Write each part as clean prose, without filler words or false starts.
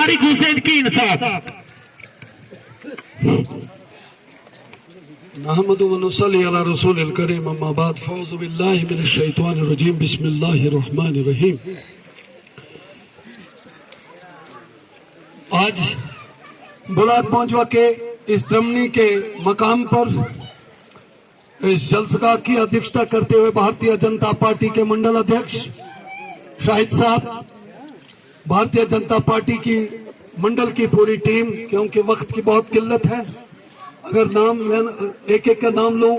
तारिक हुसैन की इंसाफ। नहमदु व नुसल्ली अला रसूलिल करीम अम्मा बाद फौज़ु बिल्लाहि मिनश शैतानिर रजीम बिस्मिल्लाहिर रहमानिर रहीम। आज बुलाद पहुंचवा के इस त्रमनी के मकाम पर इस जलसा की अध्यक्षता करते हुए भारतीय जनता पार्टी के मंडल अध्यक्ष शाहिद साहब, भारतीय जनता पार्टी की मंडल की पूरी टीम, क्योंकि वक्त की बहुत किल्लत है, अगर नाम मैं एक एक का नाम लूं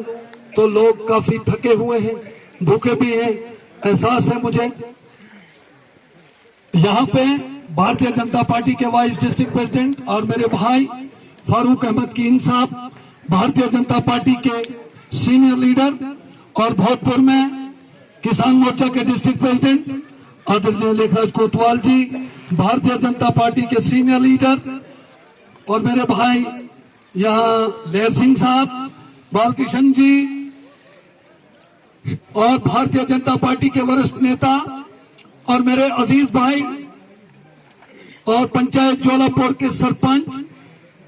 तो लोग काफी थके हुए हैं, भूखे भी हैं, एहसास है मुझे। यहाँ पे भारतीय जनता पार्टी के वाइस डिस्ट्रिक्ट प्रेसिडेंट और मेरे भाई फारूक अहमद कीन साहब, भारतीय जनता पार्टी के सीनियर लीडर, और भोजपुर में किसान मोर्चा के डिस्ट्रिक्ट प्रेसिडेंट आदरणीय लेखराज कोतवाल जी, भारतीय जनता पार्टी के सीनियर लीडर, और मेरे भाई यहाँ लहर सिंह साहब, बालकृष्ण जी, और भारतीय जनता पार्टी के वरिष्ठ नेता और मेरे अजीज भाई और पंचायत ज्वालापुर के सरपंच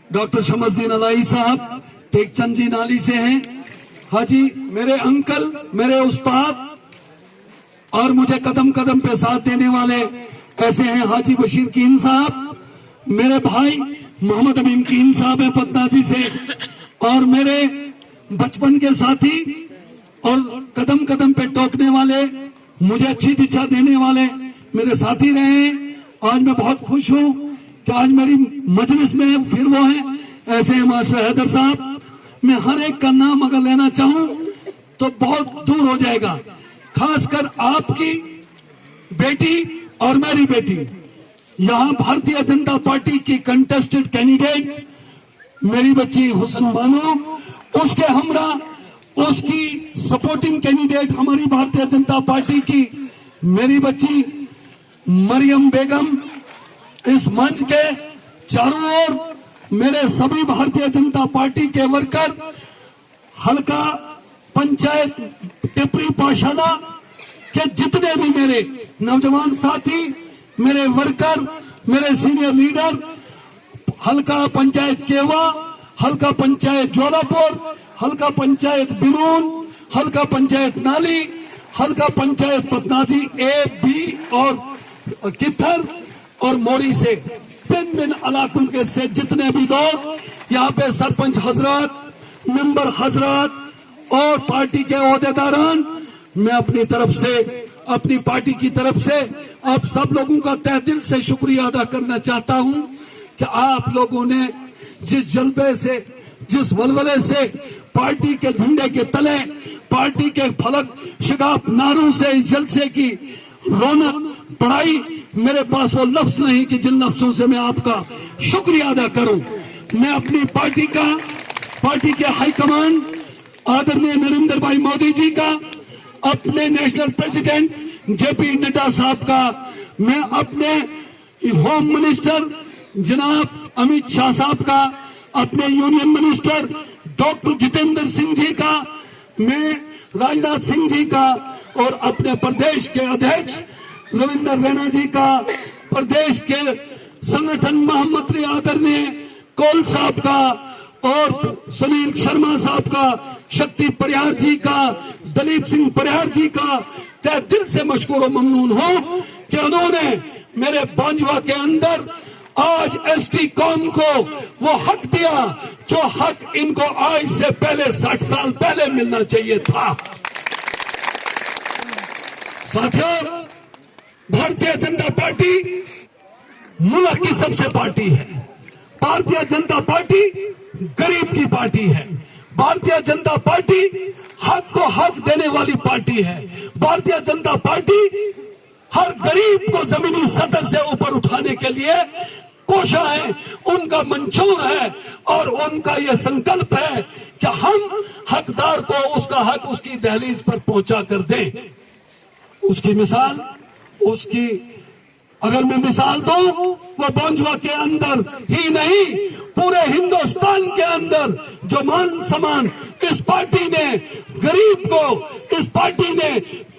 डॉक्टर शमसुद्दीन अलाई साहब, टेकचंद जी नाली से हैं, हाजी मेरे अंकल, मेरे उस्ताद, और मुझे कदम कदम पे साथ देने वाले ऐसे हैं हाजी बशीर कीन साहब, मेरे भाई मोहम्मद अमीन कीन साहब है पटनाजी से, और मेरे बचपन के साथी और कदम कदम पे टोकने वाले, मुझे अच्छी दिशा देने वाले मेरे साथी रहे। आज मैं बहुत खुश हूँ कि आज मेरी मजलिस में फिर वो है, ऐसे हैं मास्टर हैदर साहब। मैं हर एक का नाम अगर लेना चाहूँ तो बहुत दूर हो जाएगा, खासकर आपकी बेटी और मेरी बेटी, यहाँ भारतीय जनता पार्टी की कंटेस्टेड कैंडिडेट मेरी बच्ची हुसन बानो, उसके हमरा उसकी सपोर्टिंग कैंडिडेट हमारी भारतीय जनता पार्टी की मेरी बच्ची मरियम बेगम। इस मंच के चारों ओर मेरे सभी भारतीय जनता पार्टी के वर्कर, हल्का पंचायत टिपरी पाशाला के जितने भी मेरे नौजवान साथी, मेरे वर्कर, मेरे सीनियर लीडर, हल्का पंचायत केवा, हल्का पंचायत ज्वालापुर, हल्का पंचायत बिनून, हल्का पंचायत नाली, हल्का पंचायत पटनाजी ए, बी और किथर और मोरी से भिन्न भिन्न इलाकों के से जितने भी लोग यहाँ पे सरपंच हजरात, मेंबर हजरात और पार्टी के ओहदेदारान, मैं अपनी तरफ से, अपनी पार्टी की तरफ से आप सब लोगों का तहे दिल से शुक्रिया अदा करना चाहता हूं कि आप लोगों ने जिस जज्बे से, जिस वलवले से पार्टी के झंडे के तले, पार्टी के फलक शिगाफ नारों से इस जलसे की रौनक बढ़ाई, मेरे पास वो लफ्ज नहीं कि जिन लफ्जों से मैं आपका शुक्रिया अदा करूं। मैं अपनी पार्टी का, पार्टी के हाईकमान आदरणीय नरेंद्र भाई मोदी जी का, अपने नेशनल प्रेसिडेंट जेपी नड्डा साहब का, मैं अपने होम मिनिस्टर जनाब अमित शाह साहब का, अपने union minister doctor Jitendra Singh ji का, मैं राजनाथ सिंह जी का, और अपने प्रदेश के अध्यक्ष रविंद्र रैना जी का, प्रदेश के संगठन महामंत्री आदरणीय कौल साहब का, और सुनील शर्मा साहब का, शक्ति परिहार जी का, दलीप सिंह परिहार जी का तहे दिल से मशकूर और ममनून हो कि उन्होंने मेरे बांजवा के अंदर आज एसटी कौम को वो हक दिया जो हक इनको आज से पहले 60 साल पहले मिलना चाहिए था। साथियों, भारतीय जनता पार्टी मुल्क की सबसे पार्टी है। भारतीय जनता पार्टी गरीब की पार्टी है। भारतीय जनता पार्टी हक को हक देने वाली पार्टी है। भारतीय जनता पार्टी हर गरीब को जमीनी सतह से ऊपर उठाने के लिए कोशा है, उनका मंशूर है, और उनका यह संकल्प है कि हम हकदार को उसका हक उसकी दहलीज पर पहुंचा कर दें। उसकी मिसाल, उसकी अगर मैं मिसाल दूं, वो बांजवा के अंदर ही नहीं पूरे हिंदुस्तान के अंदर जो मान सम्मान इस पार्टी ने गरीब को, इस पार्टी ने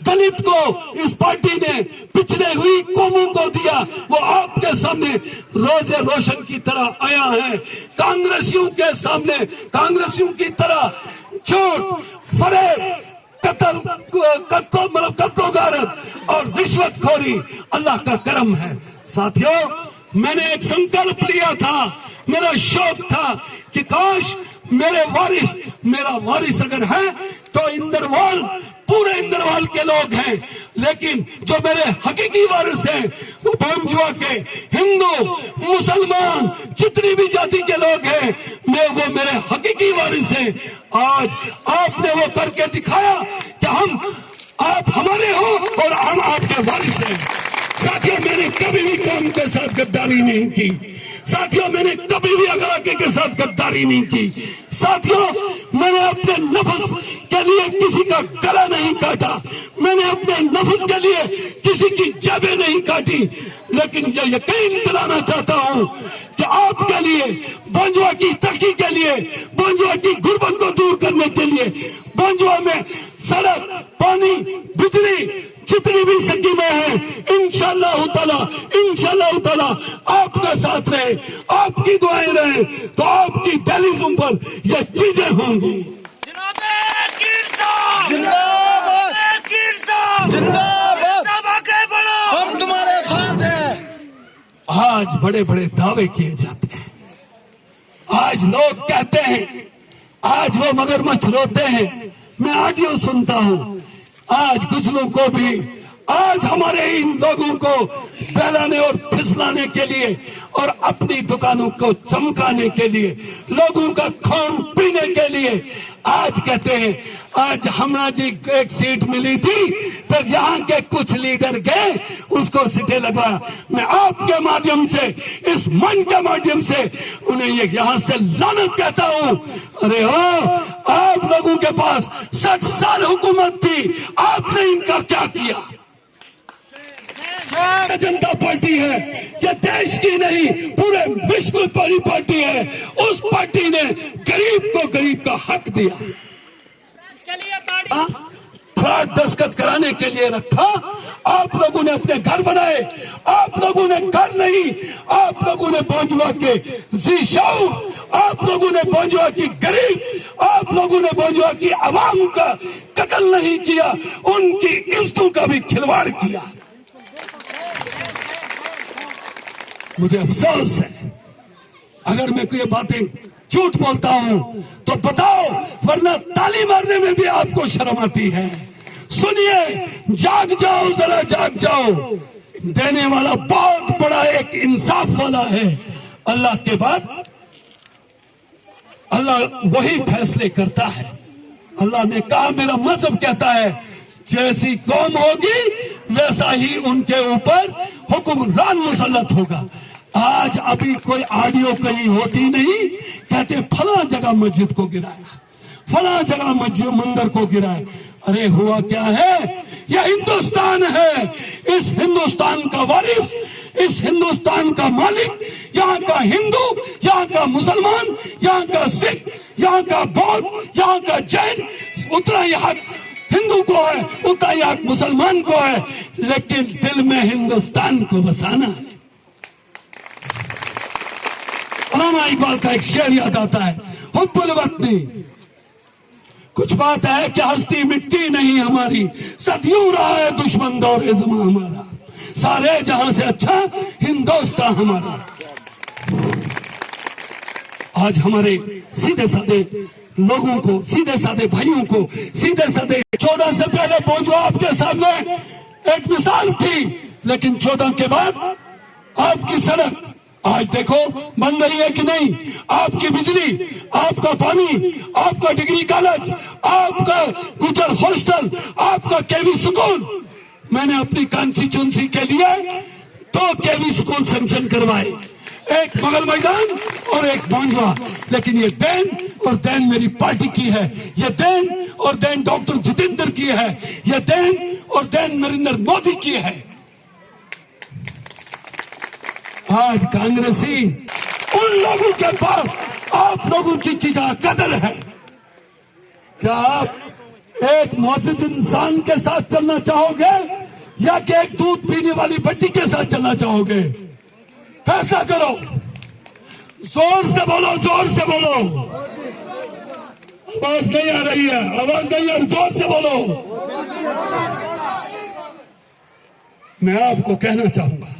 दलित को इस पार्टी ने पिछड़े हुई कौमों को दिया, वो आपके सामने रोजे रोशन की तरह आया है। कांग्रेसियों के सामने कांग्रेसियों की तरह झूठ, फरेब, कत्लोगारत और रिश्वतखोरी अल्लाह का करम है। साथियों, मैंने एक संकल्प लिया था, मेरा शौक था कि काश मेरा वारिस अगर है तो इंदरवाल, पूरे इंदरवाल के लोग हैं, लेकिन जो मेरे हकीकी वारिस हैं वो बंजुआ के हिंदू, मुसलमान, जितनी भी जाति के लोग हैं, वो मेरे हकीकी वारिस हैं। आज आपने वो करके दिखाया कि आप हमारे हो और हम आपके वारिस हैं। साथियों, मैंने कभी भी कौम के साथ गद्दारी नहीं की। साथियों, मैंने कभी भी अगलाके के साथ गद्दारी नहीं की। साथियों, मैंने अपने नफ्स के लिए किसी का गला नहीं काटा, मैंने अपने नफ्स के लिए किसी की जेबें नहीं काटी, लेकिन यह यकीन दिलाना चाहता हूं कि आपके लिए, बंजुआ की तरक्की के लिए, बंजुआ की गुर्बत को दूर करने के लिए, बंजुआ में सड़क, पानी, बिजली जितनी भी स्कीमें हैं, इंशाअल्लाह ताला आपका साथ रहे, आपकी दुआएं रहे, तो आपकी दहलीजों पर ये चीजें होंगी। हम तुम्हारे साथ हैं। आज बड़े बड़े दावे किए जाते हैं, आज लोग कहते हैं, आज वो मगरमच्छ रोते हैं। मैं ऑडियो सुनता हूं, आज कुछ लोगों को भी, आज हमारे इन लोगों को बहलाने और फिसलाने के लिए और अपनी दुकानों को चमकाने के लिए, लोगों का खून पीने के लिए आज कहते हैं, आज हमरा जी को एक सीट मिली थी तो यहाँ के कुछ लीडर गए उसको सीटें लगवाया। मैं आपके माध्यम से, इस मंच के माध्यम से उन्हें ये यहाँ से लानत कहता हूँ। अरे हो, आप लोगों के पास 60 साल हुकूमत थी, आपने इनका क्या किया? जनता पार्टी है, यह देश की नहीं पूरे विश्व की पार्टी है। उस पार्टी ने गरीब को गरीब का हक दिया, फ्लैट दस्तखत कराने के लिए रखा। आप लोगों ने अपने घर बनाए, आप लोगों ने घर नहीं, आप लोगों ने बंजुआ के ज़ीशाऊर, आप लोगों ने बंजुआ की गरीब, आप लोगों ने बंजुआ की आवाम का कत्ल नहीं किया, उनकी इज्जतों का भी खिलवाड़ किया। मुझे अफसोस है अगर मैं कोई बातें झूठ बोलता हूं तो बताओ, वरना ताली मारने में भी आपको शर्म आती है। सुनिए, जाग जाओ, जरा जाग जाओ। देने वाला बहुत बड़ा एक इंसाफ वाला है। अल्लाह के बाद अल्लाह वही फैसले करता है। अल्लाह ने कहा, मेरा मजहब कहता है, जैसी कौम होगी वैसा ही उनके ऊपर हुक्मरान मुसल्लत होगा। आज अभी कोई ऑडियो कहीं होती नहीं, कहते फला जगह मस्जिद को गिराया, फला जगह मस्जिद मंदिर को गिराया। अरे हुआ क्या है? यह हिंदुस्तान है, इस हिंदुस्तान का वारिस, इस हिंदुस्तान का मालिक, यहाँ का हिंदू, यहाँ का मुसलमान, यहाँ का सिख, यहाँ का बौद्ध, यहाँ का जैन, उतना ही हक हिंदू को है, उतना ही हक मुसलमान को है, लेकिन दिल में हिंदुस्तान को बसाना है। अल्लामा इकबाल का एक शेर याद आता है, हुब्बुल वतनी। कुछ बात है कि हस्ती मिटती नहीं हमारी, सदियों रहा है दुश्मन दौरे ज़मां हमारा, सारे जहां से अच्छा हिंदुस्तान हमारा। आज हमारे सीधे साधे लोगों को, सीधे साधे भाइयों को, सीधे साधे 14 से पहले पहुंचो, आपके सामने एक मिसाल थी, लेकिन 14 के बाद आपकी सड़क आज देखो बन रही है कि नहीं, आपकी बिजली, आपका पानी, आपका डिग्री कॉलेज, आपका गुजर हॉस्टल, आपका केवी स्कूल। मैंने अपनी कॉन्स्टिट्यूंसी के लिए 2 केवी स्कूल सैंक्शन करवाए, एक बगल मैदान और एक बंजुआ। लेकिन ये देन और देन मेरी पार्टी की है, ये देन और देन डॉक्टर जितेंद्र की है, ये देन और देन नरेंद्र मोदी की है। आज कांग्रेसी उन लोगों के पास आप लोगों की क्या कदर है? क्या आप एक मुअज़्ज़िज़ इंसान के साथ चलना चाहोगे या कि एक दूध पीने वाली बच्ची के साथ चलना चाहोगे? फैसला करो। जोर से बोलो, जोर से बोलो। आवाज नहीं आ रही है, आवाज नहीं आ रही, जोर से बोलो। मैं आपको कहना चाहूंगा,